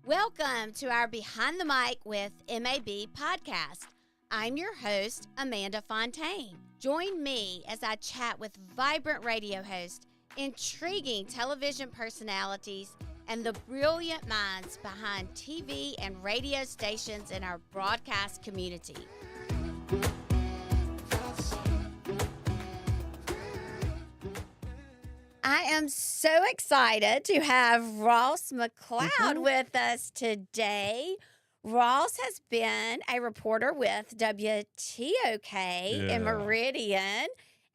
Welcome to our Behind the Mic with MAB podcast. I'm your host, Amanda Fontaine. Join me as I chat with vibrant radio hosts, intriguing television personalities, and the brilliant minds behind TV and radio stations in our broadcast community. I am so excited to have Ross McLeod with us today. Ross has been a reporter with WTOK in Meridian,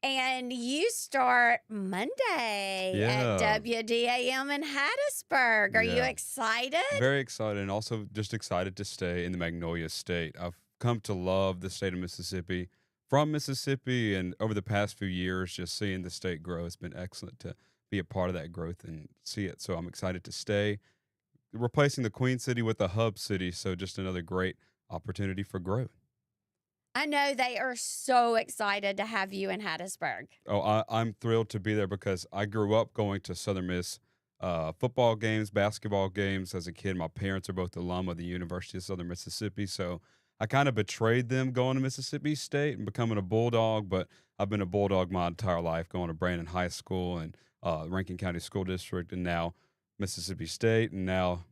and you start Monday at WDAM in Hattiesburg. Are you excited? Very excited, and also just excited to stay in the Magnolia State. I've come to love the state of Mississippi. From Mississippi, and over the past few years, just seeing the state grow, it's been excellent to be a part of that growth and see it. So I'm excited to stay, replacing the Queen City with the hub city. So just another great opportunity for growth. I know they are so excited to have you in Hattiesburg. Oh, I'm thrilled to be there because I grew up going to Southern Miss football games, basketball games as a kid. My parents are both alum of the University of Southern Mississippi, so I kind of betrayed them going to Mississippi State and becoming a Bulldog, but I've been a Bulldog my entire life, going to Brandon High School and Rankin County School District, and now Mississippi State, and now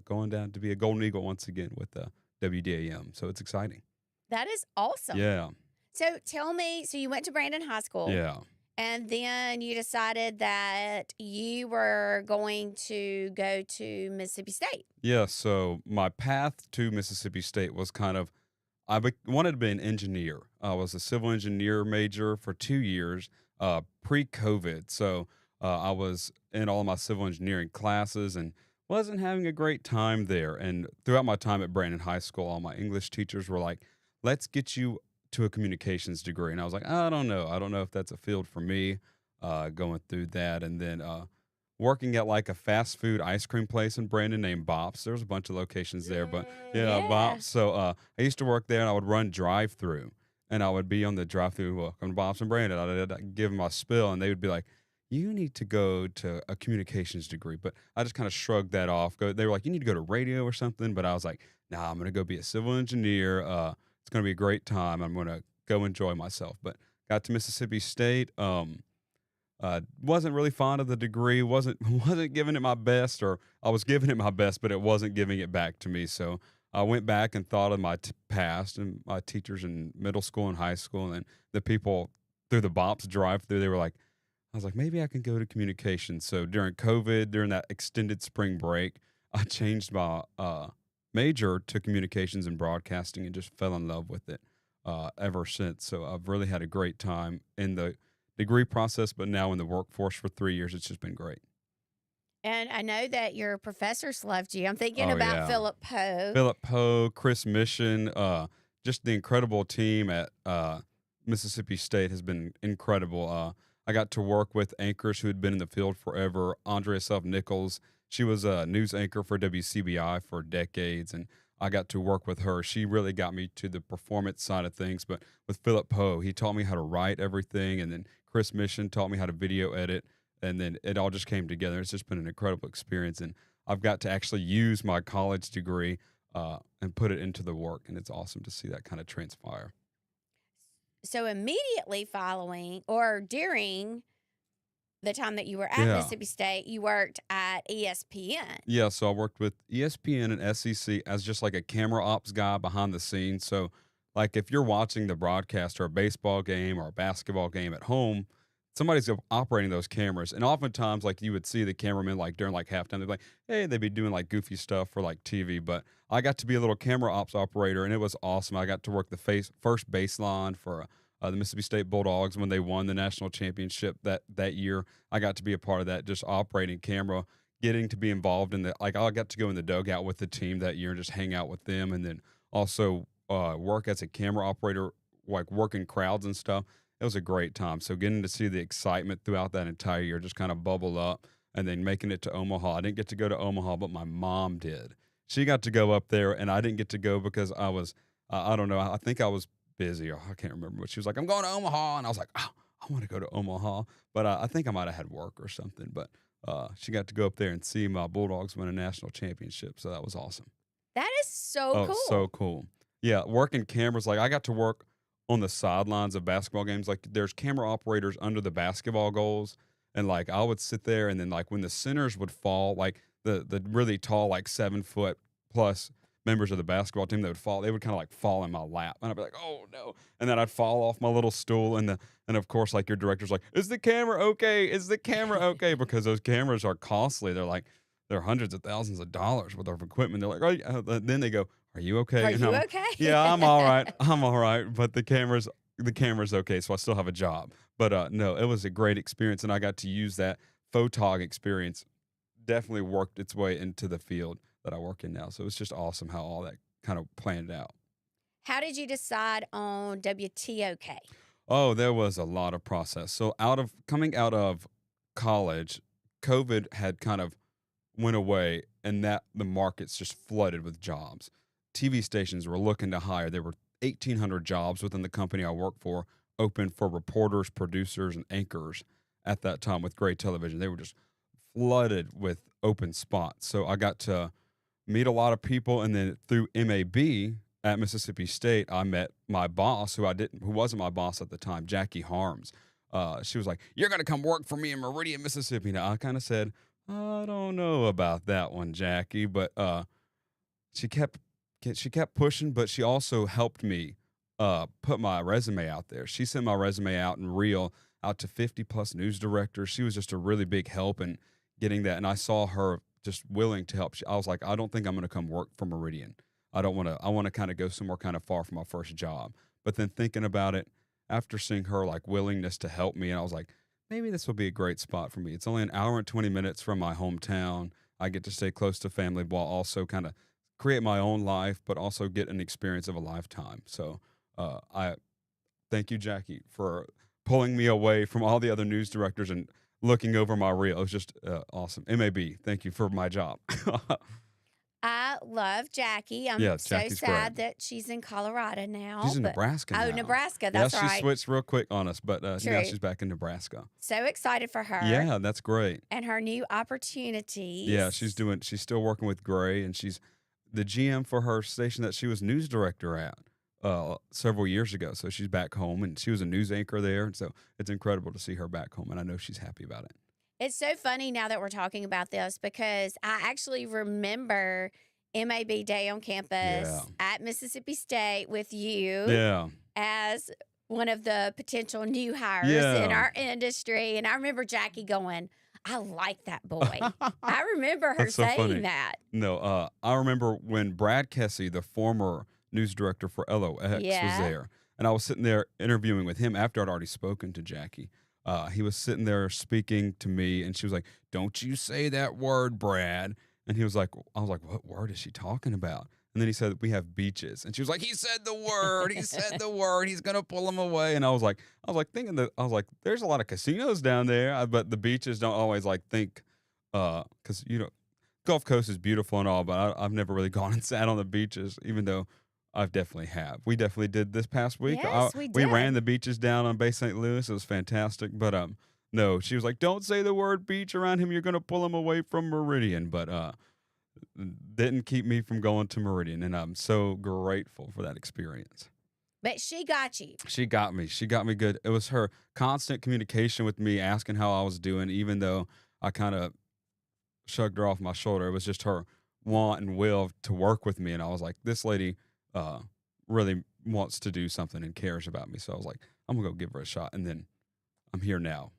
going down to be a Golden Eagle once again with WDAM. So it's exciting. That is awesome. Yeah. So tell me, so you went to Brandon High School. Yeah. And then you decided that you were going to go to Mississippi State. Yeah, so my path to Mississippi State was kind of, wanted to be an engineer. I was a civil engineer major for 2 years pre-COVID. So I was in all of my civil engineering classes and wasn't having a great time there. And throughout my time at Brandon High School, all my English teachers were like, let's get you to a communications degree. And I was like, I don't know. I don't know if that's a field for me, going through that. And then working at like a fast food ice cream place in Brandon named Bops. There's a bunch of locations there, but Bops. So I used to work there, and I would run drive-through. And I would be on the drive-through, welcome to Bops and Brandon. I'd give them my spill, and they would be like, you need to go to a communications degree. But I just kind of shrugged that off. They were like, you need to go to radio or something. But I was like, nah, I'm going to go be a civil engineer. It's going to be a great time. I'm going to go enjoy myself. But got to Mississippi State. Wasn't really fond of the degree. Wasn't giving it my best, or I was giving it my best, but it wasn't giving it back to me. So I went back and thought of my past and my teachers in middle school and high school, and then the people through the Bops drive-through. They were like, I was like, maybe I can go to communications. So during COVID, during that extended spring break, I changed my major to communications and broadcasting and just fell in love with it ever since. So I've really had a great time in the degree process, but now in the workforce for 3 years. It's just been great. And I know that your professors loved you. I'm thinking about Philip Poe. Philip Poe, Chris Mission, just the incredible team at Mississippi State has been incredible. I got to work with anchors who had been in the field forever. Andrea Self-Nichols, she was a news anchor for WCBI for decades, and I got to work with her. She really got me to the performance side of things. But with Philip Poe, he taught me how to write everything, and then Chris Mission taught me how to video edit, and then it all just came together. It's just been an incredible experience, and I've got to actually use my college degree and put it into the work, and it's awesome to see that kind of transpire. So immediately following or during the time that you were at Mississippi State, you worked at ESPN. Yeah, so I worked with ESPN and SEC as just like a camera ops guy behind the scenes. So like if you're watching the broadcast or a baseball game or a basketball game at home, somebody's operating those cameras. And oftentimes like you would see the cameraman like during like halftime, they'd be like, hey, they'd be doing like goofy stuff for like TV. But I got to be a little camera ops operator, and it was awesome. I got to work the first baseline for the Mississippi State Bulldogs when they won the national championship that year. I got to be a part of that, just operating camera, getting to be involved in I got to go in the dugout with the team that year and just hang out with them, and then also work as a camera operator, like working crowds and stuff. It was a great time. So getting to see the excitement throughout that entire year just kind of bubble up, and then making it to Omaha. I didn't get to go to Omaha, but my mom did. She got to go up there, and I didn't get to go because I was, I don't know, I think I was busy, or I can't remember. But she was like, I'm going to Omaha. And I was like, oh, I want to go to Omaha. But I think I might have had work or something. But she got to go up there and see my Bulldogs win a national championship. So that was awesome. That is so Oh, cool. so cool. Yeah, working cameras. Like I got to work on the sidelines of basketball games. Like there's camera operators under the basketball goals. And like I would sit there and then like when the centers would fall, like the really tall, like 7 foot plus members of the basketball team that would fall, they would kind of like fall in my lap. And I'd be like, oh no. And then I'd fall off my little stool and of course like your director's like, is the camera okay? Is the camera okay? Because those cameras are costly. They're hundreds of thousands of dollars worth of equipment. They're like, oh, then they go, are you okay? Are And you I'm, okay? yeah, I'm all right. I'm all right. But the camera's okay. So I still have a job. But no, it was a great experience. And I got to use that photog experience. Definitely worked its way into the field that I work in now. So it's just awesome how all that kind of planned out. How did you decide on WTOK? Oh, there was a lot of process. So coming out of college, COVID had kind of went away and that the markets just flooded with jobs. TV stations were looking to hire. There were 1,800 jobs within the company I work for open for reporters, producers, and anchors at that time with Gray Television. They were just flooded with open spots. So I got to meet a lot of people, and then through MAB at Mississippi State, I met my boss, who wasn't my boss at the time, Jackie Harms. She was like, "You're gonna come work for me in Meridian, Mississippi." Now I kind of said, "I don't know about that one, Jackie," but she kept pushing. But she also helped me put my resume out there. She sent my resume out in reel out to 50 plus news directors. She was just a really big help in getting that, and I saw her just willing to help. I was like, I don't think I'm going to come work for Meridian. I want to kind of go somewhere kind of far from my first job. But then thinking about it, after seeing her like willingness to help me, and I was like, maybe this will be a great spot for me. It's only an hour and 20 minutes from my hometown. I get to stay close to family while also kind of create my own life, but also get an experience of a lifetime. So I thank you, Jackie, for pulling me away from all the other news directors and looking over my reel. It was just awesome. MAB, thank you for my job. I love Jackie. I'm Yeah, so Jackie's sad great. that she's in Colorado now. She's in but- Nebraska now. Oh, Nebraska. Yeah, That's she right. switched real quick on us, but now True. she's back in Nebraska. So excited for her. Yeah, that's great. And her new opportunities. Yeah, she's still working with Gray, and she's the GM for her station that she was news director at several years ago. So she's back home, and she was a news anchor there. And so it's incredible to see her back home, and I know she's happy about it. It's so funny now that we're talking about this because I actually remember MAB Day on campus at Mississippi State with you as one of the potential new hires in our industry. And I remember Jackie going, I like that boy. I remember her so saying funny. that. No, I remember when Brad Kessie, the former news director for LOX, was there. And I was sitting there interviewing with him after I'd already spoken to Jackie. He was sitting there speaking to me, and she was like, "Don't you say that word, Brad." And I was like, "What word is she talking about?" And then he said, "We have beaches." And she was like, "He said the word. He said the word. He's going to pull them away." And I was like, there's a lot of casinos down there, but the beaches don't always like think, because, Gulf Coast is beautiful and all, but I've never really gone and sat on the beaches, even though I've definitely have. We definitely did this past week. Yes, we did. We ran the beaches down on Bay St. Louis. It was fantastic. But no, she was like, "Don't say the word beach around him. You're going to pull him away from Meridian." But didn't keep me from going to Meridian, and I'm so grateful for that experience. But she got you. She got me. She got me good. It was her constant communication with me, asking how I was doing, even though I kind of shrugged her off my shoulder. It was just her want and will to work with me, and I was like, this lady really wants to do something and cares about me. So I was like, I'm gonna go give her a shot, and then I'm here now.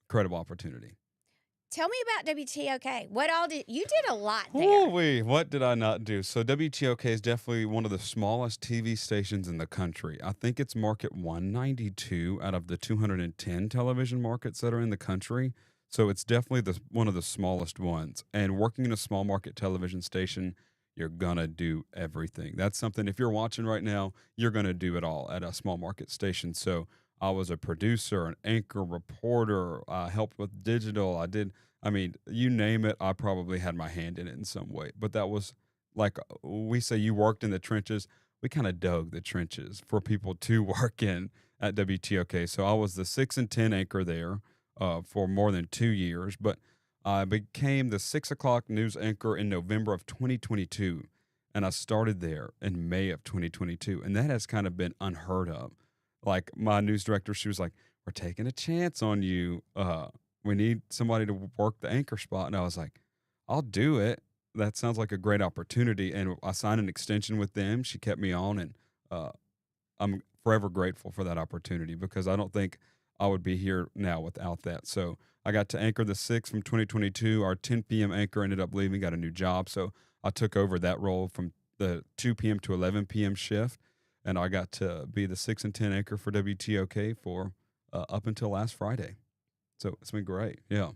Incredible opportunity. Tell me about WTOK. What all did you did a lot there? Ooh-wee, what did I not do? So WTOK is definitely one of the smallest TV stations in the country. I think it's market 192 out of the 210 television markets that are in the country. So it's definitely one of the smallest ones. And working in a small market television station, you're gonna do everything. That's something, if you're watching right now, you're gonna do it all at a small market station. So I was a producer, an anchor, reporter. I helped with digital. You name it, I probably had my hand in it in some way. But that was like we say, you worked in the trenches. We kind of dug the trenches for people to work in at WTOK. So I was the 6 and 10 anchor there for more than 2 years. But I became the 6 o'clock news anchor in November of 2022, and I started there in May of 2022, and that has kind of been unheard of. Like my news director, she was like, "We're taking a chance on you. We need somebody to work the anchor spot," and I was like, "I'll do it. That sounds like a great opportunity." And I signed an extension with them. She kept me on, and uh, I'm forever grateful for that opportunity because I don't think I would be here now without that. So I got to anchor the 6 from 2022. Our 10 p.m. anchor ended up leaving, got a new job. So I took over that role from the 2 p.m. to 11 p.m. shift. And I got to be the 6 and 10 anchor for WTOK for up until last Friday. So it's been great. Yeah.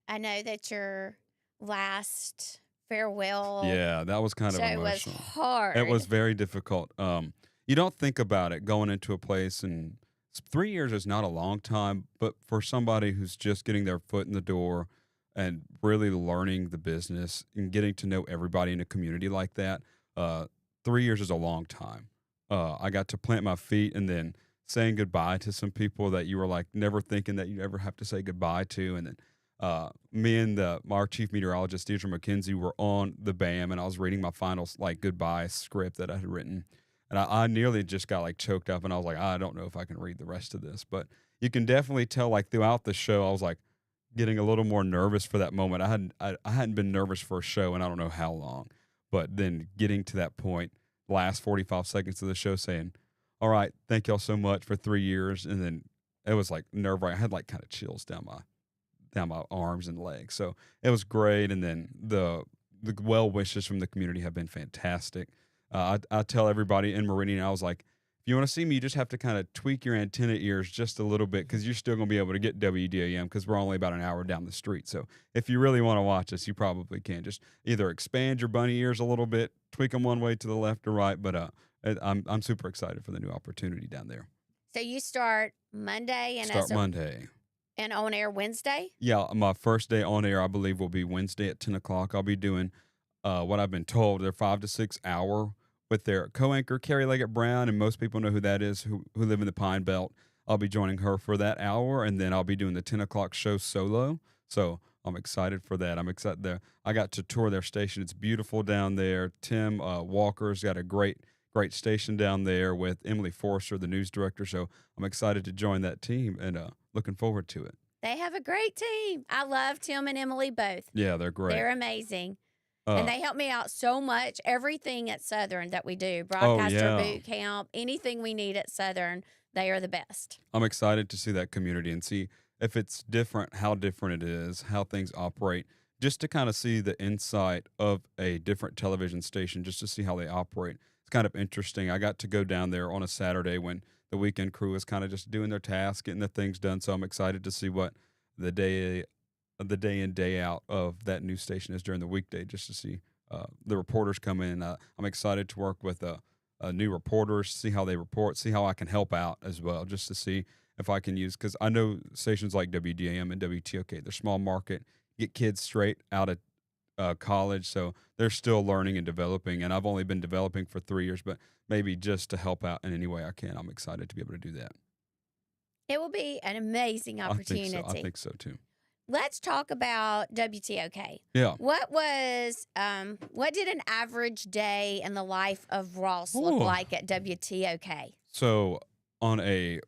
I know that your last farewell Yeah, that was kind of show was emotional. hard. It was very difficult. You don't think about it going into a place, and 3 years is not a long time, but for somebody who's just getting their foot in the door and really learning the business and getting to know everybody in a community like that, 3 years is a long time. I got to plant my feet and then saying goodbye to some people that you were like never thinking that you ever have to say goodbye to, and then me and our chief meteorologist, Deidre McKenzie, were on the BAM, and I was reading my final like goodbye script that I had written, and I nearly just got like choked up, and I was like, I don't know if I can read the rest of this, but you can definitely tell like throughout the show, I was like getting a little more nervous for that moment. I hadn't been nervous for a show, and I don't know how long, but then getting to that point, last 45 seconds of the show, saying, "All right, thank y'all so much for 3 years," and then it was like nerve-wracking. I had like kind of chills down my arms and legs. So it was great. And then the well wishes from the community have been fantastic. I tell everybody in Meridian, I was like, if you want to see me, you just have to kind of tweak your antenna ears just a little bit because you're still going to be able to get WDAM because we're only about an hour down the street. So if you really want to watch us, you probably can. Just either expand your bunny ears a little bit, tweak them one way to the left or right. But I'm super excited for the new opportunity down there. So you start Monday and Start Monday. And on air Wednesday? Yeah, my first day on air, I believe, will be Wednesday at 10 o'clock. I'll be doing what I've been told. They're 5 to 6 hour with their co-anchor, Carrie Leggett Brown, and most people know who that is who live in the Pine Belt. I'll be joining her for that hour, and then I'll be doing the 10 o'clock show solo. So I'm excited for that. I'm excited there. I got to tour their station. It's beautiful down there. Tim Walker's got a great station down there with Emily Forrester, the news director. So I'm excited to join that team and looking forward to it. They have a great team. I love Tim and Emily both. Yeah, they're great. They're amazing. And they help me out so much. Everything at Southern that we do, broadcaster boot camp, anything we need at Southern, they are the best. I'm excited to see that community and see if it's different, how different it is, how things operate, just to kind of see the insight of a different television station, just to see how they operate. It's kind of interesting. I got to go down there on a Saturday when the weekend crew is kind of just doing their tasks, getting their things done. So I'm excited to see what the day in, day out of that news station is during the weekday, just to see the reporters come in. I'm excited to work with new reporters, see how they report, see how I can help out as well, just to see if I can use, because I know stations like WDAM and WTOK, they're small market, get kids straight out of college, so they're still learning and developing, and I've only been developing for 3 years, but maybe just to help out in any way I can, I'm excited to be able to do that. It will be an amazing opportunity. I think so too. Let's talk about WTOK. Yeah. What did an average day in the life of Ross look like at WTOK? So on I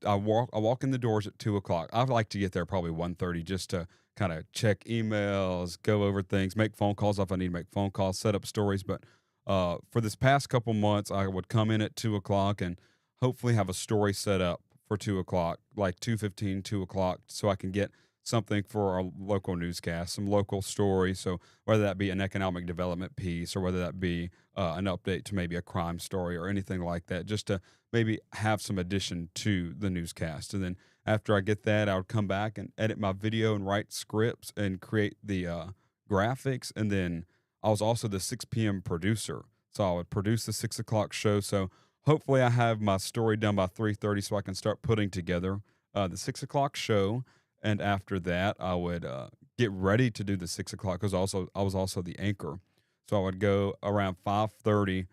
walk in the doors at 2:00. I like to get there probably 1:30 just to kind of check emails, go over things, make phone calls if I need to make phone calls, set up stories. But for this past couple months, I would come in at 2:00 and hopefully have a story set up for 2:00, like 2:15, 2:00, so I can get something for our local newscast, some local stories. So whether that be an economic development piece or whether that be an update to maybe a crime story or anything like that, just to maybe have some addition to the newscast. And then after I get that, I would come back and edit my video and write scripts and create the graphics. And then I was also the 6 p.m. producer. So I would produce the 6 o'clock show. So hopefully I have my story done by 3:30 so I can start putting together the 6 o'clock show. And after that, I would get ready to do the 6 o'clock because I was also the anchor. So I would go around 5:30.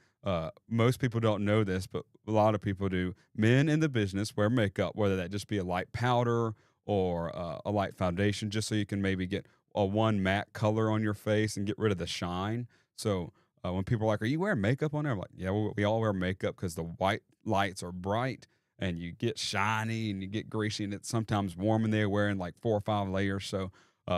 Most people don't know this, but a lot of people do. Men in the business wear makeup, whether that just be a light powder or a light foundation, just so you can maybe get a one matte color on your face and get rid of the shine. So when people are like, "Are you wearing makeup on there?" I'm like, "Yeah, we all wear makeup because the white lights are bright and you get shiny and you get greasy, and it's sometimes warm in there wearing like 4 or 5 layers." So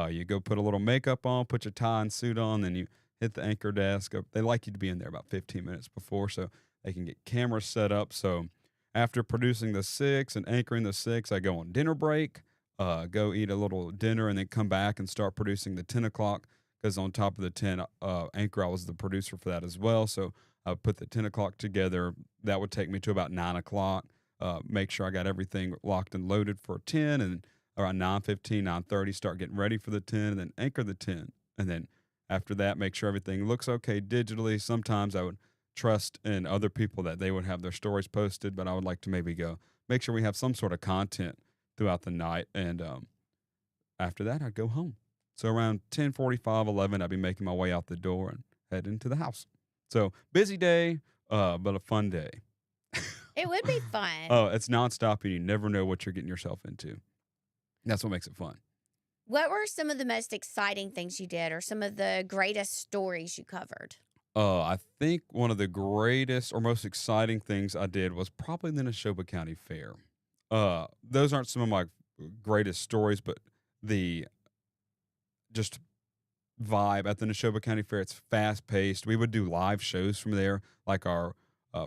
you go put a little makeup on, put your tie and suit on, then you hit the anchor desk. They like you to be in there about 15 minutes before so they can get cameras set up. So after producing the 6 and anchoring the 6, I go on dinner break, go eat a little dinner, and then come back and start producing the 10 o'clock. Because on top of the 10 anchor, I was the producer for that as well. So I would put the 10 o'clock together. That would take me to about 9 o'clock. Make sure I got everything locked and loaded for 10, and around 9:15, 9:30, start getting ready for the 10, and then anchor the 10. And then after that, make sure everything looks okay digitally. Sometimes I would trust in other people that they would have their stories posted, but I would like to maybe go make sure we have some sort of content throughout the night. And after that, I'd go home. So around 10:45, 11, I'd be making my way out the door and head into the house. So busy day, but a fun day. It would be fun. Oh, it's nonstop, and you never know what you're getting yourself into. That's what makes it fun. What were some of the most exciting things you did, or some of the greatest stories you covered? I think one of the greatest or most exciting things I did was probably the Neshoba County Fair. Those aren't some of my greatest stories, but the just vibe at the Neshoba County Fair, it's fast paced. We would do live shows from there, like our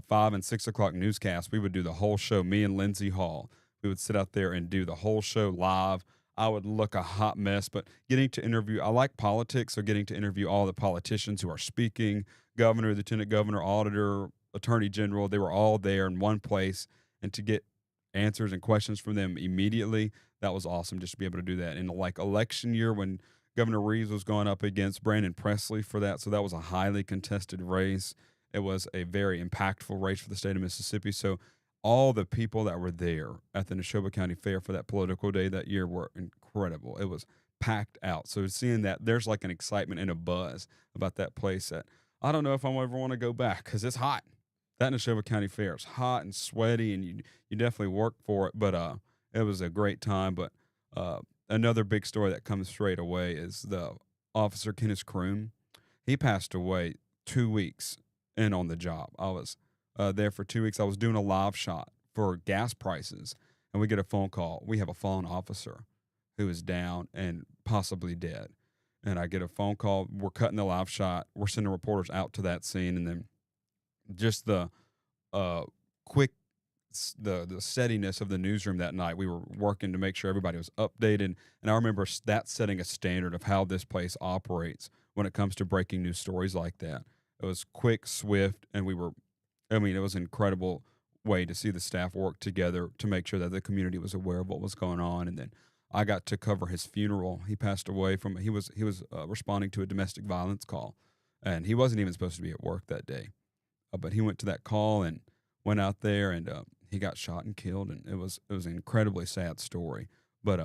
5 and 6 o'clock newscast. We would do the whole show. Me and Lindsay Hall, we would sit out there and do the whole show live. I would look a hot mess, but getting to interview, I like politics, so getting to interview all the politicians who are speaking, governor, lieutenant governor, auditor, attorney general, they were all there in one place, and to get answers and questions from them immediately, that was awesome just to be able to do that. In like election year when Governor Reeves was going up against Brandon Presley for that, so that was a highly contested race. It was a very impactful race for the state of Mississippi, so all the people that were there at the Neshoba County Fair for that political day that year were incredible. It was packed out. So seeing that, there's like an excitement and a buzz about that place that I don't know if I ever want to go back because it's hot. That Neshoba County Fair is hot and sweaty, and you definitely work for it. But it was a great time. But another big story that comes straight away is the officer Kenneth Kroom. He passed away 2 weeks in on the job. I was there for 2 weeks. I was doing a live shot for gas prices, and we get a phone call. We have a fallen officer who is down and possibly dead. And I get a phone call. We're cutting the live shot. We're sending reporters out to that scene, and then just the quick, the steadiness of the newsroom that night. We were working to make sure everybody was updated, and I remember that setting a standard of how this place operates when it comes to breaking news stories like that. It was quick, swift, and it was an incredible way to see the staff work together to make sure that the community was aware of what was going on. And then I got to cover his funeral. He passed away he was responding to a domestic violence call, and he wasn't even supposed to be at work that day. But he went to that call and went out there, and he got shot and killed. And it was an incredibly sad story. But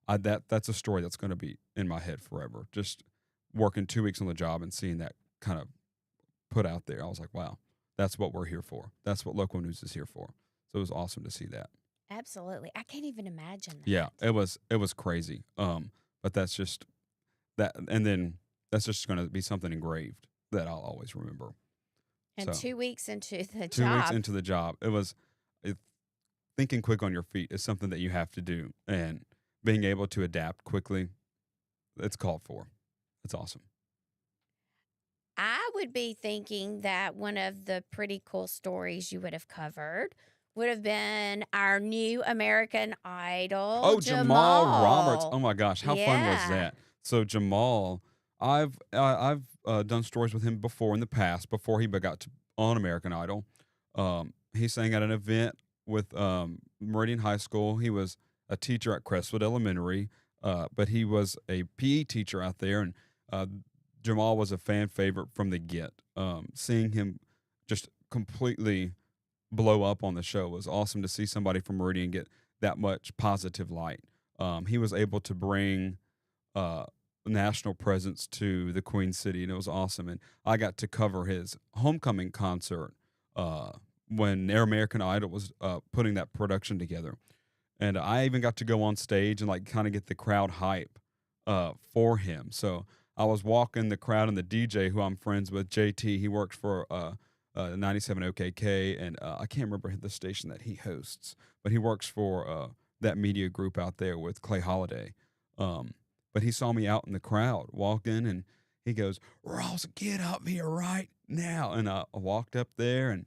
that's a story that's going to be in my head forever. Just working 2 weeks on the job and seeing that kind of put out there, I was like, wow. That's what we're here for. That's what local news is here for. So it was awesome to see that. Absolutely. I can't even imagine that. Yeah, it was crazy. But that's just that, and then that's just going to be something engraved that I'll always remember. And So, 2 weeks into the 2 job. weeks into the job, thinking quick on your feet is something that you have to do, and being able to adapt quickly, it's called for. It's awesome. I would be thinking that one of the pretty cool stories you would have covered would have been our new American Idol. Oh, Jamal Roberts. Oh my gosh, how fun was Yeah. that? So Jamal, I've done stories with him before in the past, before he got on American Idol. He sang at an event with Meridian High School. He was a teacher at Crestwood Elementary, but he was a PE teacher out there, and Jamal was a fan favorite from the get. Seeing him just completely blow up on the show was awesome to see somebody from Meridian get that much positive light. He was able to bring national presence to the Queen City, and it was awesome. And I got to cover his homecoming concert when Air American Idol was putting that production together. And I even got to go on stage and like kind of get the crowd hype for him. So I was walking the crowd, and the DJ who I'm friends with, JT, he works for 97 OKK, and I can't remember the station that he hosts, but he works for that media group out there with Clay Holiday. But he saw me out in the crowd walking, and he goes, "Ross, get up here right now." And I walked up there, and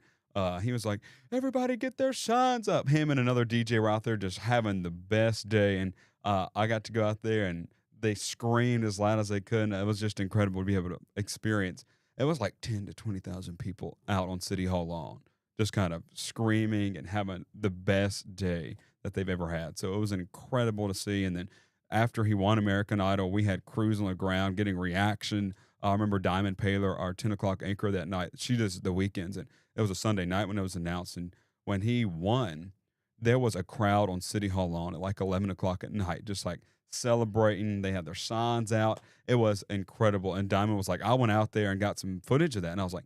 he was like, "Everybody get their signs up." Him and another DJ were out there just having the best day. And I got to go out there, and they screamed as loud as they could. And it was just incredible to be able to experience. It was like 10 to 20,000 people out on City Hall lawn, just kind of screaming and having the best day that they've ever had. So it was incredible to see. And then after he won American Idol, we had crews on the ground getting reaction. I remember Diamond Paler, our 10 o'clock anchor that night. She does the weekends, and it was a Sunday night when it was announced. And when he won, there was a crowd on City Hall lawn at like 11 o'clock at night, just like celebrating. They had their signs out. It was incredible. And Diamond was like, I went out there and got some footage of that. And I was like,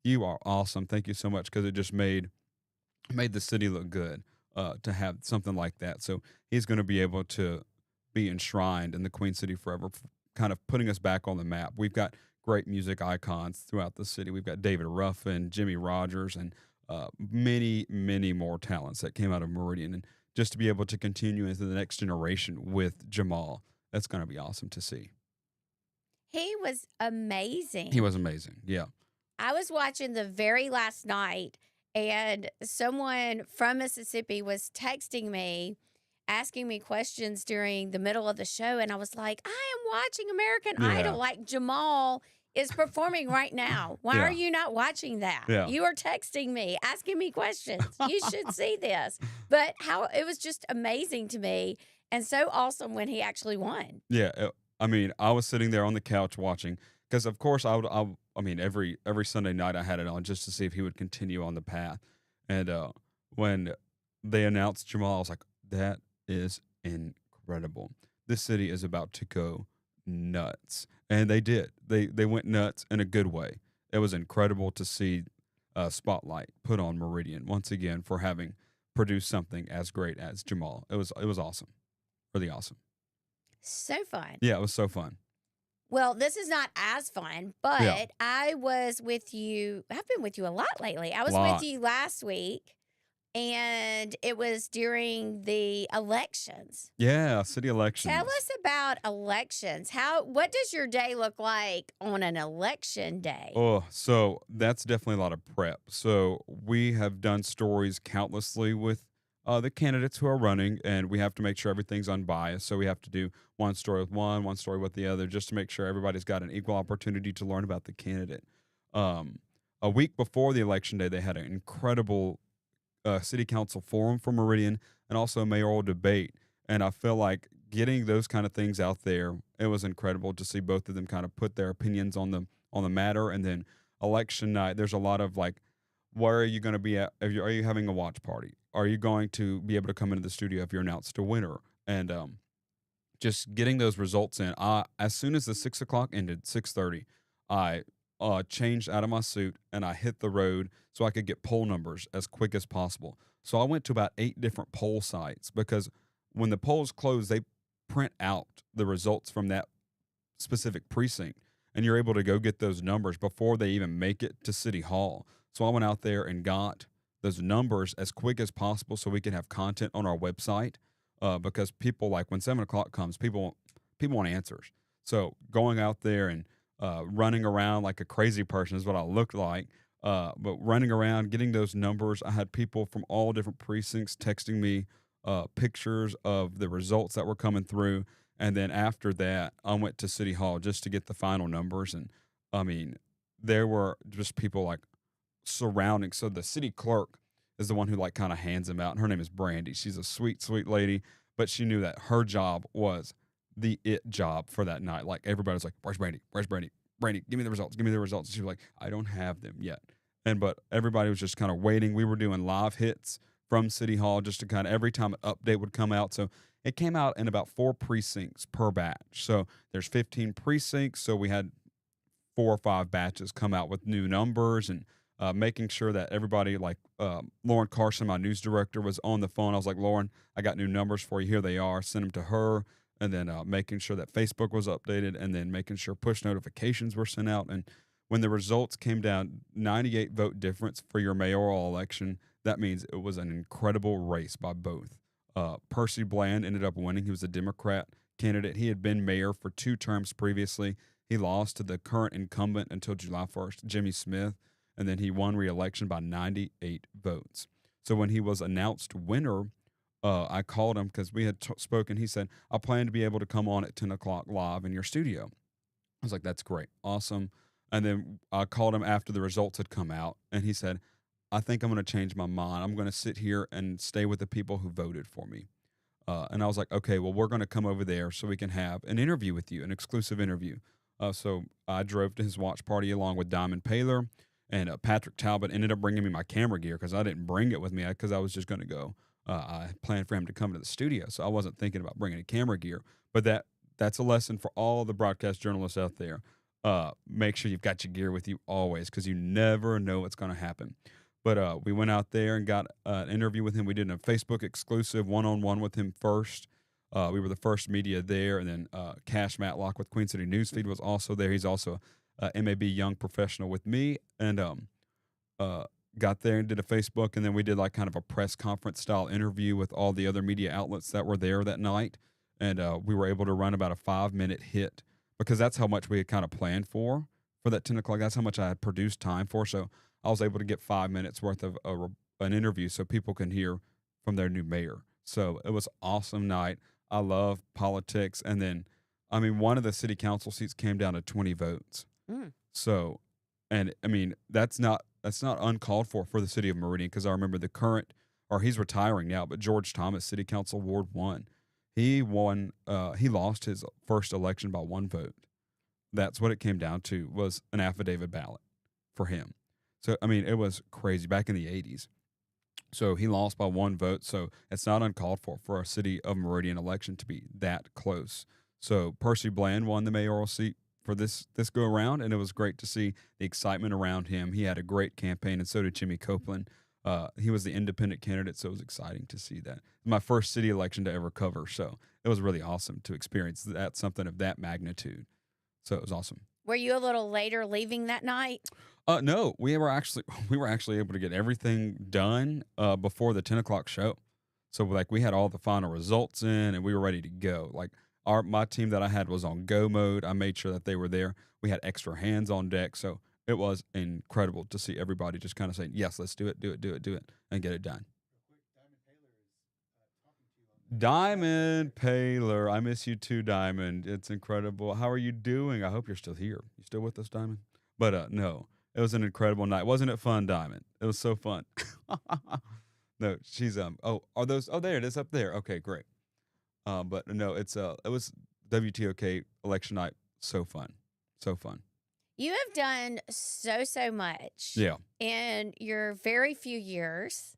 "You are awesome. Thank you so much." Because it just made the city look good to have something like that. So he's going to be able to be enshrined in the Queen City forever, kind of putting us back on the map. We've got great music icons throughout the city. We've got David Ruffin, Jimmy Rogers, and many, many more talents that came out of Meridian. And just to be able to continue into the next generation with Jamal, that's going to be awesome to see. He was amazing. He was amazing. Yeah. I was watching the very last night, and someone from Mississippi was texting me, asking me questions during the middle of the show. And I was like, I am watching American Idol. Like, Jamal is performing right now. Why are you not watching that? Yeah. You are texting me, asking me questions. You should see this. But how it was just amazing to me, and so awesome when he actually won. Yeah. I mean, I was sitting there on the couch watching, because of course I mean, every Sunday night I had it on just to see if he would continue on the path. And when they announced Jamal, I was like, that is incredible. This city is about to go nuts. And they did. They went nuts in a good way. It was incredible to see spotlight put on Meridian once again for having produced something as great as Jamal. It was awesome. Really awesome. So fun. Yeah, it was so fun. Well, this is not as fun, but I was with you. I've been with you a lot lately. I was with you last week, and it was during the elections. Yeah, city elections. Tell us about elections. What does your day look like on an election day? Oh, so that's definitely a lot of prep. So we have done stories countlessly with the candidates who are running, and we have to make sure everything's unbiased. So we have to do one story with one story with the other, just to make sure everybody's got an equal opportunity to learn about the candidate. A week before the election day, they had an incredible city council forum for Meridian, and also a mayoral debate. And I feel like getting those kind of things out there, it was incredible to see both of them kind of put their opinions on the matter. And then election night, there's a lot of like, where are you going to be at? Are you having a watch party? Are you going to be able to come into the studio if you're announced a winner? And just getting those results in. As soon as the 6 o'clock ended, 6:30, I changed out of my suit and I hit the road so I could get poll numbers as quick as possible. So I went to about 8 different poll sites, because when the polls close, they print out the results from that specific precinct, and you're able to go get those numbers before they even make it to City Hall. So I went out there and got those numbers as quick as possible so we can have content on our website, because people, like, when 7 o'clock comes, people want answers. So going out there and running around like a crazy person is what I looked like. But running around, getting those numbers, I had people from all different precincts texting me pictures of the results that were coming through. And then after that, I went to City Hall just to get the final numbers. And I mean, there were just people like surrounding. So the city clerk is the one who like kind of hands them out. And her name is Brandy. She's a sweet, sweet lady, but she knew that her job was the it job for that night. Like, everybody was like, "Where's Brandy? Where's Brandy? Brandy, give me the results. Give me the results." And she was like, "I don't have them yet." But everybody was just kind of waiting. We were doing live hits from City Hall just to kind of, every time an update would come out. So it came out in about 4 precincts per batch. So there's 15 precincts. So we had 4 or 5 batches come out with new numbers. And making sure that everybody, like Lauren Carson, my news director, was on the phone. I was like, Lauren, I got new numbers for you. Here they are. Send them to her. And then making sure that Facebook was updated, and then making sure push notifications were sent out. And when the results came down, 98 vote difference for your mayoral election, that means it was an incredible race by both. Percy Bland ended up winning. He was a Democrat candidate. He had been mayor for 2 terms previously. He lost to the current incumbent until July 1st, Jimmy Smith, and then he won re-election by 98 votes. So when he was announced winner, I called him because we had spoken. He said, I plan to be able to come on at 10 o'clock live in your studio. I was like, that's great. Awesome. And then I called him after the results had come out, and he said, I think I'm going to change my mind. I'm going to sit here and stay with the people who voted for me. And I was like, okay, well, we're going to come over there so we can have an interview with you, an exclusive interview. So I drove to his watch party along with Diamond Paler, and Patrick Talbot ended up bringing me my camera gear because I didn't bring it with me because I was just going to go. I planned for him to come to the studio, so I wasn't thinking about bringing a camera gear. But that's a lesson for all the broadcast journalists out there. Make sure you've got your gear with you always, because you never know what's going to happen. But we went out there and got an interview with him. We did a Facebook exclusive one-on-one with him first. We were the first media there, and then Cash Matlock with Queen City Newsfeed was also there. He's also a MAB young professional with me, and got there and did a Facebook, and then we did like kind of a press conference style interview with all the other media outlets that were there that night, and we were able to run about a 5-minute hit, because that's how much we had kind of planned for that 10 o'clock. That's how much I had produced time for, so I was able to get 5 minutes worth of an interview so people can hear from their new mayor. So it was an awesome night. I love politics. And then, I mean, one of the city council seats came down to 20 votes. So, and I mean, that's not uncalled for the city of Meridian, because I remember he's retiring now, but George Thomas, City Council Ward 1, he lost his first election by 1 vote. That's what it came down to, was an affidavit ballot for him. So, I mean, it was crazy back in the 80s. So he lost by 1 vote. So it's not uncalled for a city of Meridian election to be that close. So Percy Bland won the mayoral seat for this go around, and it was great to see the excitement around him. He had a great campaign, and so did Jimmy Copeland. He was the independent candidate, so it was exciting to see that. My first city election to ever cover, so it was really awesome to experience something of that magnitude. So it was awesome. Were you a little later leaving that night? No, we were actually able to get everything done before the 10 o'clock show. So like we had all the final results in, and we were ready to go. Like my team that I had was on go mode. I made sure that they were there. We had extra hands on deck, so it was incredible to see everybody just kind of saying, yes, let's do it, and get it done. Diamond Paler, I miss you too, Diamond. It's incredible. How are you doing? I hope you're still here. You still with us, Diamond? But no, it was an incredible night. Wasn't it fun, Diamond? It was so fun. No, she's are those? Oh, there it is up there. Okay, great. But no, it was WTOK election night. So fun, so fun. You have done so much. Yeah. In your very few years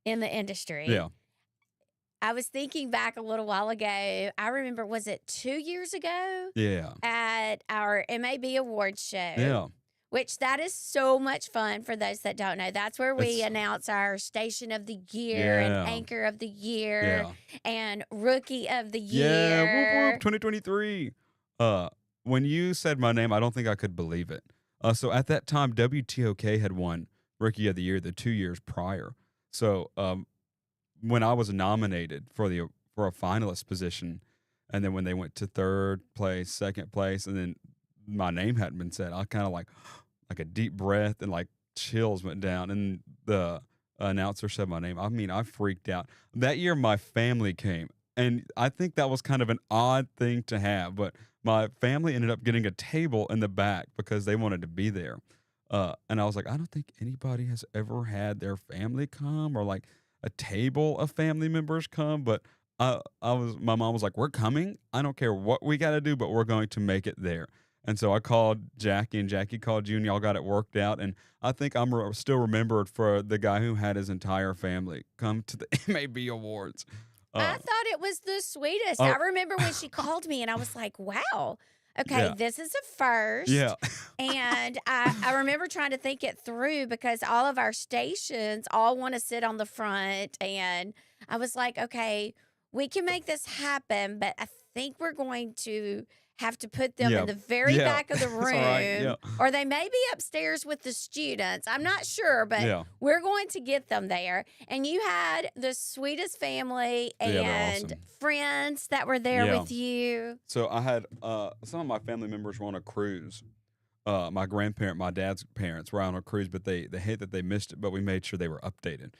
in the industry. Yeah. I was thinking back a little while ago. I remember, was it 2 years ago? Yeah. At our MAB awards show. Yeah. Which that is so much fun for those that don't know. That's where we announce our station of the year and anchor of the year and rookie of the year. Yeah, whoop, whoop, 2023. When you said my name, I don't think I could believe it. So at that time, WTOK had won Rookie of the Year the 2 years prior. So when I was nominated for a finalist position, and then when they went to 3rd place, 2nd place, and then my name hadn't been said, I kind of like a deep breath and like chills went down, and the announcer said my name. I mean, I freaked out. That year, my family came, and I think that was kind of an odd thing to have, but my family ended up getting a table in the back because they wanted to be there. And I was like, I don't think anybody has ever had their family come, or like a table of family members come, but my mom was like, we're coming. I don't care what we got to do, but we're going to make it there. And so I called Jackie, and Jackie called you, and y'all got it worked out. And I think I'm still remembered for the guy who had his entire family come to the MAB Awards. I thought it was the sweetest. I remember when she called me, and I was like, wow. Okay, this is a first. Yeah. And I remember trying to think it through because all of our stations all want to sit on the front. And I was like, okay, we can make this happen, but I think we're going to have to put them in Yeah. the very Yeah. back of the It's all right. Yeah. room, or they may be upstairs with the students. I'm not sure, but Yeah. we're going to get them there. And you had the sweetest family Yeah, they're and awesome. friends that were there Yeah. with you. So I had some of my family members were on a cruise. My dad's parents were on a cruise, but they hate that they missed it. But we made sure they were updated.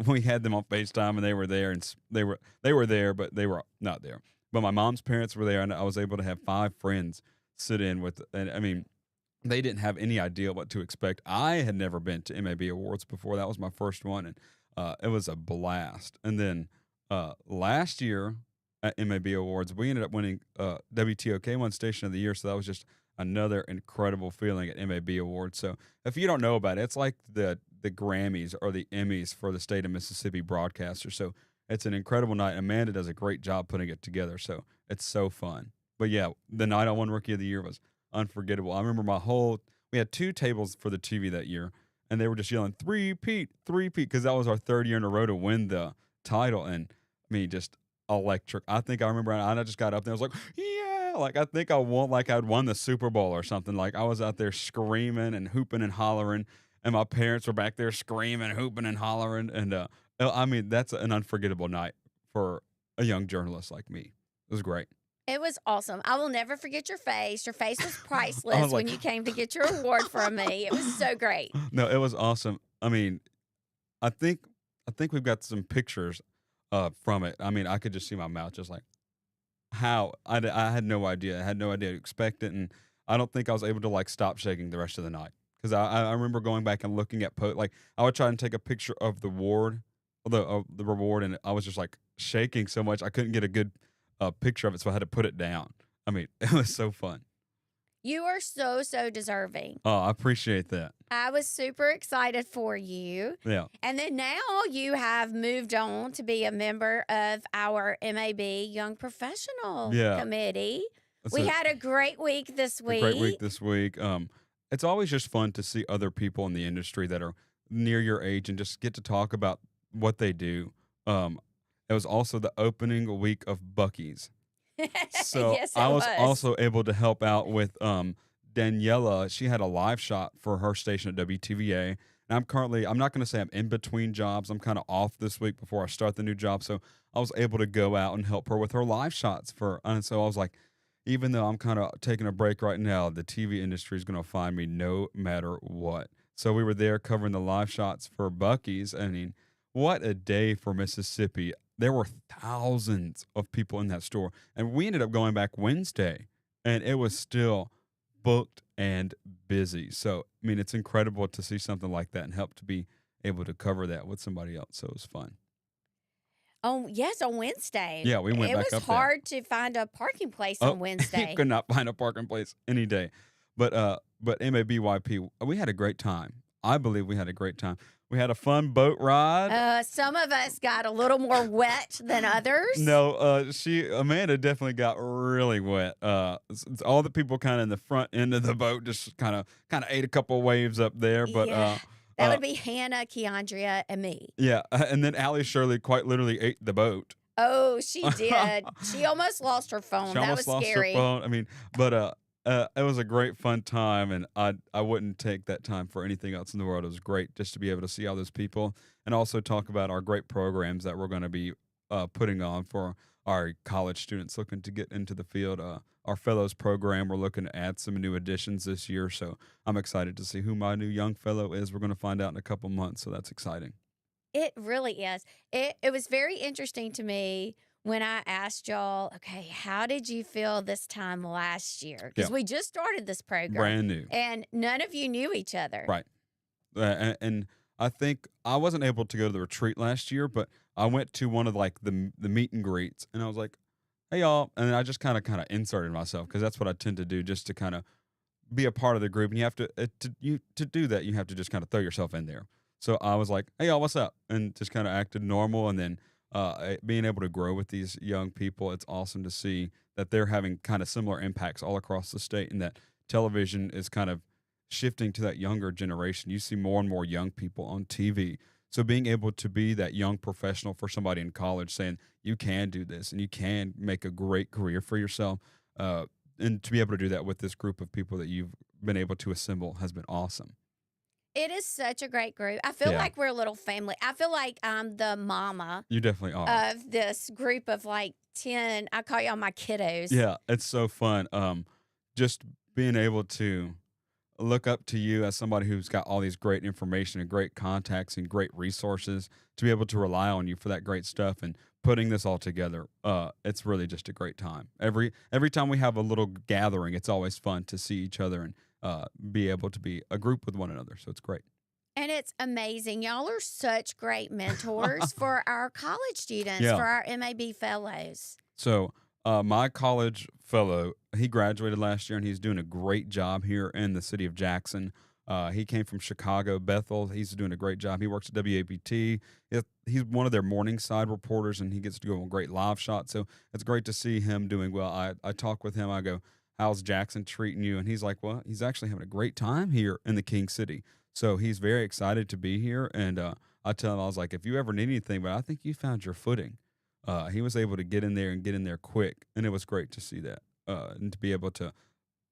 We had them on FaceTime, and they were there, and they were there, but they were not there. But my mom's parents were there, and I was able to have 5 friends sit in with. And I mean, they didn't have any idea what to expect. I had never been to MAB Awards before. That was my first one, and it was a blast. And then last year at MAB Awards, we ended up winning WTOK won Station of the Year. So that was just another incredible feeling at MAB Awards. So if you don't know about it, it's like the Grammys or the Emmys for the state of Mississippi broadcasters. So it's an incredible night. Amanda does a great job putting it together. So it's so fun. But yeah, the night I won Rookie of the Year was unforgettable. I remember we had 2 tables for the TV that year, and they were just yelling, three-peat, because that was our 3rd year in a row to win the title. And I mean, just electric. I think I remember, I just got up there. I was like, yeah, like I think I'd won the Super Bowl or something. Like I was out there screaming and hooping and hollering, and my parents were back there screaming, hooping and hollering. And I mean, that's an unforgettable night for a young journalist like me. It was great. It was awesome. I will never forget your face. Your face was priceless like- when you came to get your award from me. It was so great. No, it was awesome. I mean, I think we've got some pictures from it. I mean, I could just see my mouth just like how I had no idea. I had no idea to expect it, and I don't think I was able to like stop shaking the rest of the night because I remember going back and looking at like I would try and take a picture of the reward, and I was just like shaking so much I couldn't get a good picture of it, so I had to put it down. I mean, it was so fun. You are so, so deserving. Oh, I appreciate that. I was super excited for you. Yeah. And then now you have moved on to be a member of our MAB Young Professional Committee. We had a great week this week. A great week this week. It's always just fun to see other people in the industry that are near your age and just get to talk about what they do. It was also the opening week of Buc-ee's. So yes, I was also able to help out with Daniela. She had a live shot for her station at WTVA. And I'm not going to say I'm in between jobs. I'm kind of off this week before I start the new job. So I was able to go out and help her with her live shots and so I was like, even though I'm kind of taking a break right now, the TV industry is going to find me no matter what. So we were there covering the live shots for Buc-ee's. I mean, what a day for Mississippi. There were thousands of people in that store. And we ended up going back Wednesday, and it was still booked and busy. So, I mean, it's incredible to see something like that and help to be able to cover that with somebody else. So it was fun. Oh, yes, on Wednesday. Yeah, we went back up there. It was hard to find a parking place on Wednesday. You could not find a parking place any day. But MABYP, we had a great time. I believe we had a great time. We had a fun boat ride. Some of us got a little more wet than others. No, Amanda definitely got really wet. It's all the people kind of in the front end of the boat just kind of ate a couple waves up there. But that would be Hannah, Keandria, and me. Yeah, and then Allie Shirley quite literally ate the boat. Oh, she did. She almost lost her phone. That was scary. Her phone. I mean, but it was a great fun time, and I wouldn't take that time for anything else in the world. It was great just to be able to see all those people and also talk about our great programs that we're going to be putting on for our college students looking to get into the field. Our Fellows program, we're looking to add some new additions this year, so I'm excited to see who my new young fellow is. We're going to find out in a couple months, so that's exciting. It really is. It was very interesting to me when I asked y'all, okay, how did you feel this time last year? Because we just started this program. Brand new. And none of you knew each other. Right. And I think I wasn't able to go to the retreat last year, but I went to one of like the meet and greets, and I was like, hey, y'all. And then I just kind of inserted myself because that's what I tend to do, just to kind of be a part of the group. And you have to do that, you have to just kind of throw yourself in there. So I was like, hey, y'all, what's up? And just kind of acted normal. And then being able to grow with these young people, it's awesome to see that they're having kind of similar impacts all across the state, and that television is kind of shifting to that younger generation. You see more and more young people on TV. So being able to be that young professional for somebody in college saying you can do this and you can make a great career for yourself, and to be able to do that with this group of people that you've been able to assemble has been awesome. It is such a great group. I feel Yeah. like we're a little family. I feel like I'm the mama You definitely are. of this group of like 10. I call y'all my kiddos. Yeah, it's so fun. Just being able to look up to you as somebody who's got all these great information and great contacts and great resources to be able to rely on you for that great stuff and putting this all together. It's really just a great time. Every time we have a little gathering, it's always fun to see each other and be able to be a group with one another. So it's great. And it's amazing. Y'all are such great mentors for our college students, Yeah. for our MAB fellows. So my college fellow, he graduated last year and he's doing a great job here in the city of Jackson. He came from Chicago, Bethel. He's doing a great job. He works at WABT. He's one of their Morningside reporters, and he gets to go on great live shots. So it's great to see him doing well. I talk with him. I go, how's Jackson treating you? And he's like, well, he's actually having a great time here in the King City. So he's very excited to be here. And I tell him, I was like, if you ever need anything, but I think you found your footing. He was able to get in there quick. And it was great to see that and to be able to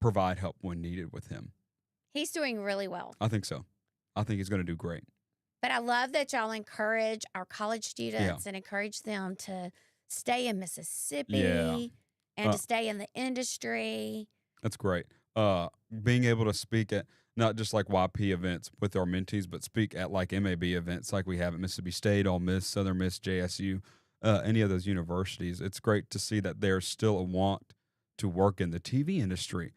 provide help when needed with him. He's doing really well. I think so. I think he's going to do great. But I love that y'all encourage our college students and encourage them to stay in Mississippi and to stay in the industry. That's great. Being able to speak at not just like YP events with our mentees, but speak at like MAB events like we have at Mississippi State, Ole Miss, Southern Miss, JSU, any of those universities. It's great to see that there's still a want to work in the TV industry.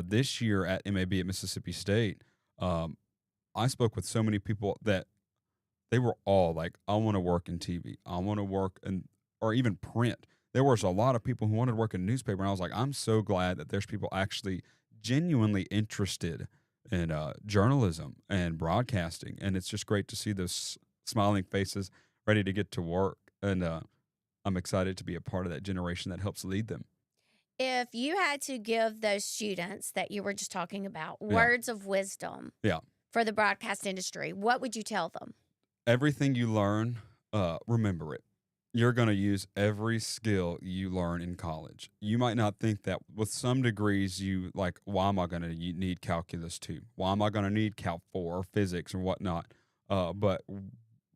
This year at MAB at Mississippi State, I spoke with so many people that they were all like, I want to work in TV. I want to work in, or even print. There was a lot of people who wanted to work in newspaper. And I was like, I'm so glad that there's people actually genuinely interested in journalism and broadcasting. And it's just great to see those smiling faces ready to get to work. And I'm excited to be a part of that generation that helps lead them. If you had to give those students that you were just talking about words of wisdom for the broadcast industry, what would you tell them? Everything you learn, remember it. You're going to use every skill you learn in college. You might not think that with some degrees you like, why am I going to need calculus 2? Why am I going to need Calc 4 or physics or whatnot? But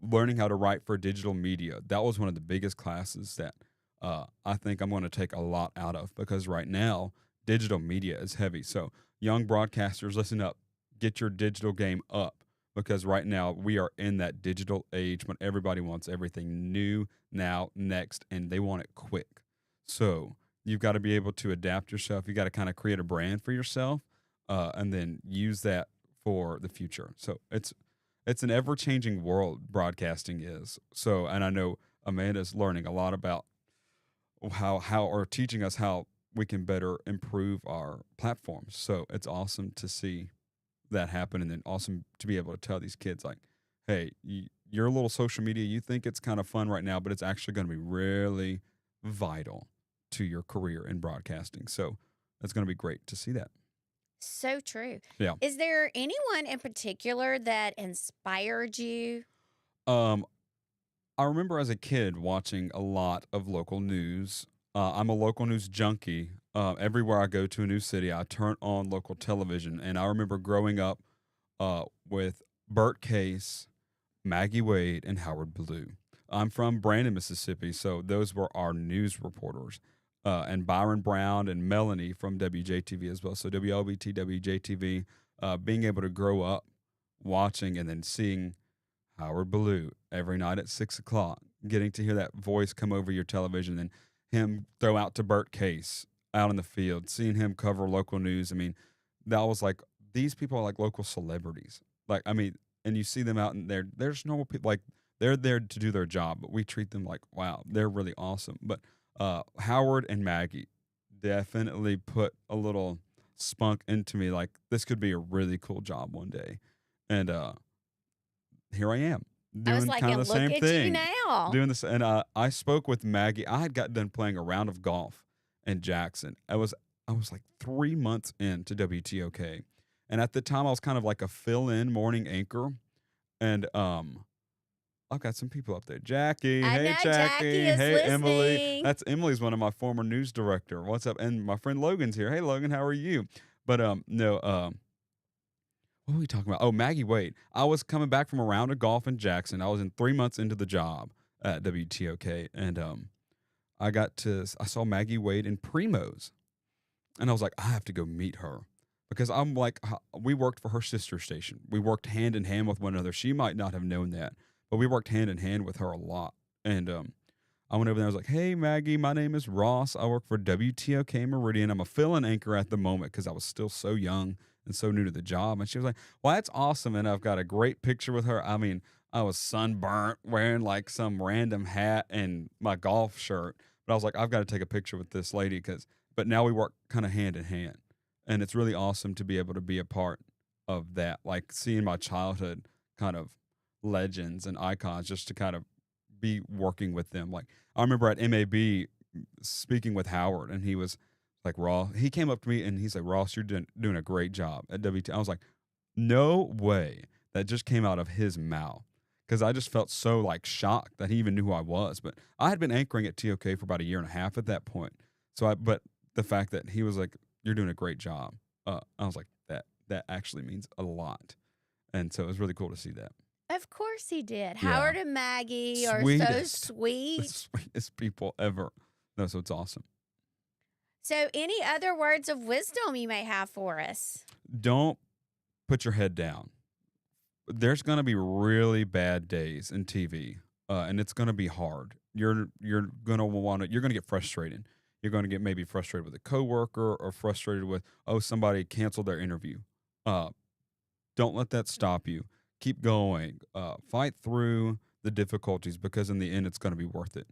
learning how to write for digital media, that was one of the biggest classes that I think I'm going to take a lot out of, because right now digital media is heavy. So young broadcasters, listen up, get your digital game up, because right now we are in that digital age when everybody wants everything new, now, next, and they want it quick. So you've got to be able to adapt yourself. You got to kind of create a brand for yourself and then use that for the future. So it's an ever-changing world, broadcasting is. So, and I know Amanda's learning a lot about how or teaching us how we can better improve our platforms. So it's awesome to see that happen, and then awesome to be able to tell these kids like, hey, your little social media, you think it's kind of fun right now, but it's actually going to be really vital to your career in broadcasting. So it's going to be great to see that. So true. Yeah. Is there anyone in particular that inspired you? I remember as a kid watching a lot of local news. I'm a local news junkie. Everywhere I go to a new city, I turn on local television. And I remember growing up with Bert Case, Maggie Wade, and Howard Ballou. I'm from Brandon, Mississippi, so those were our news reporters. And Byron Brown and Melanie from WJTV as well. So WLBT, WJTV, being able to grow up watching and then seeing Howard Ballou every night at 6 o'clock, getting to hear that voice come over your television, and him throw out to Bert Case out in the field, seeing him cover local news. I mean, that was like, these people are like local celebrities. Like, I mean, and you see them out in there, there's normal people, like they're there to do their job, but we treat them like, wow, they're really awesome. But Howard and Maggie definitely put a little spunk into me, like this could be a really cool job one day. And here I am doing kind of the same thing. Now. Doing this, and I spoke with Maggie. I had got done playing a round of golf in Jackson. I was like 3 months into WTOK, And at the time, I was kind of like a fill-in morning anchor. And I've got some people up there. Jackie. I Hey, know Jackie is Hey, Emily. listening. That's Emily's one of my former news director. What's up? And my friend Logan's here. Hey, Logan, how are you? But no, what were we talking about? Oh, Maggie Wade. I was coming back from a round of golf in Jackson. I was in 3 months into the job at WTOK, and I saw Maggie Wade in Primos, and I was like, I have to go meet her because I'm like, we worked for her sister station. We worked hand in hand with one another. She might not have known that, but we worked hand in hand with her a lot. And I went over there. I was like, hey, Maggie, my name is Ross. I work for WTOK Meridian. I'm a fill-in anchor at the moment because I was still so young and so new to the job. And she was like, well, that's awesome. And I've got a great picture with her. I mean, I was sunburnt, wearing like some random hat and my golf shirt. But I was like, I've got to take a picture with this lady but now we work kind of hand in hand. And it's really awesome to be able to be a part of that, like seeing my childhood kind of legends and icons, just to kind of be working with them. Like I remember at MAB speaking with Howard, and he was like, Ross, he came up to me and he said, Ross, you're doing a great job at WT. I was like, no way. That just came out of his mouth, because I just felt so like shocked that he even knew who I was. But I had been anchoring at TOK for about a year and a half at that point. But the fact that he was like, you're doing a great job. I was like, that actually means a lot. And so it was really cool to see that. Of course he did. Yeah. Howard and Maggie are so Sweetest. sweet. The sweetest people ever. No, so it's awesome. So any other words of wisdom you may have for us? Don't put your head down. There's going to be really bad days in TV, and it's going to be hard. You're going to get frustrated. You're going to get maybe frustrated with a coworker, or frustrated with, somebody canceled their interview. Don't let that stop you. Keep going. Fight through the difficulties, because in the end, it's going to be worth it.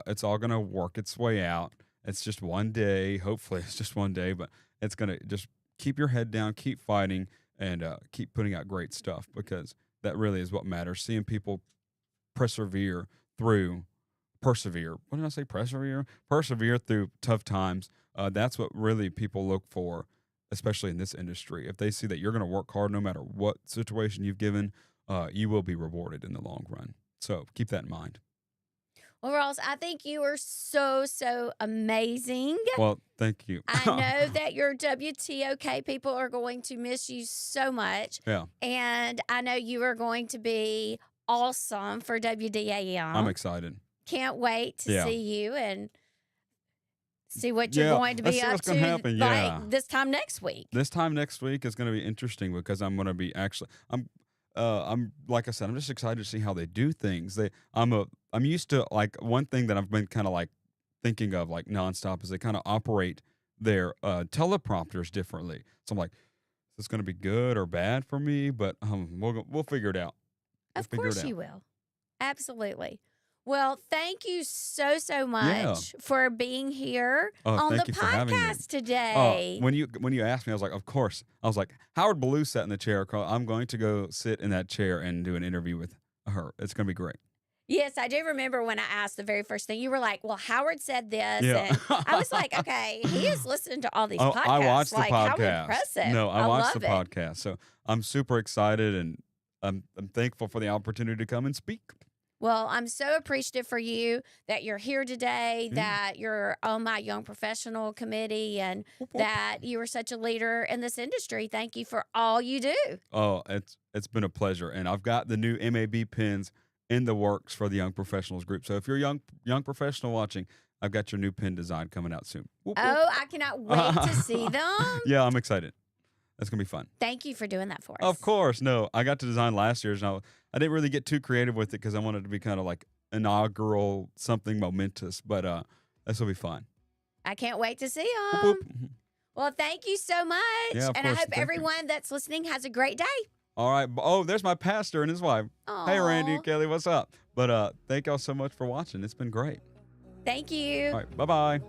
It's all going to work its way out. It's just one day. Hopefully, it's just one day, but it's going to just keep your head down, keep fighting, and keep putting out great stuff, because that really is what matters. Seeing people persevere. What did I say? Persevere through tough times. That's what really people look for, especially in this industry. If they see that you're going to work hard no matter what situation you've given, you will be rewarded in the long run. So keep that in mind. Well, Ross, I think you are so, so amazing. Well, thank you. I know that your WTOK people are going to miss you so much. Yeah. And I know you are going to be awesome for WDAM. I'm excited. Can't wait to see you and see what you're going to be up to happen. like this time next week. This time next week is going to be interesting, because I'm going to be I'm like I said, I'm just excited to see how they do things. I'm used to, like, one thing that I've been kind of like thinking of like nonstop is they kind of operate their teleprompters differently. So I'm like, is this going to be good or bad for me? But we'll figure it out. Of course you will. Absolutely. Well, thank you so, so much for being here on the podcast today. When you asked me, I was like, of course. I was like, Howard Ballou sat in the chair. I'm going to go sit in that chair and do an interview with her. It's going to be great. Yes, I do remember when I asked the very first thing. You were like, well, Howard said this. Yeah. And I was like, okay, he is listening to all these podcasts. I watched the podcast. How impressive. No, I watched the love it. podcast. So I'm super excited, and I'm thankful for the opportunity to come and speak. Well, I'm so appreciative for you that you're here today, that you're on my Young Professional Committee, and that you are such a leader in this industry. Thank you for all you do. Oh, it's been a pleasure. And I've got the new MAB pins in the works for the Young Professionals group. So if you're a young professional watching, I've got your new pin design coming out soon. Oh, I cannot wait to see them. Yeah, I'm excited. That's going to be fun. Thank you for doing that for us. Of course. No, I got to design last year's. And I didn't really get too creative with it, because I wanted it to be kind of like inaugural, something momentous. But this will be fun. I can't wait to see them. Well, thank you so much. Yeah, of and I course. hope Thank everyone that's listening has a great day. All right. Oh, there's my pastor and his wife. Aww. Hey, Randy and Kelly, what's up? But thank y'all so much for watching. It's been great. Thank you. All right. Bye-bye.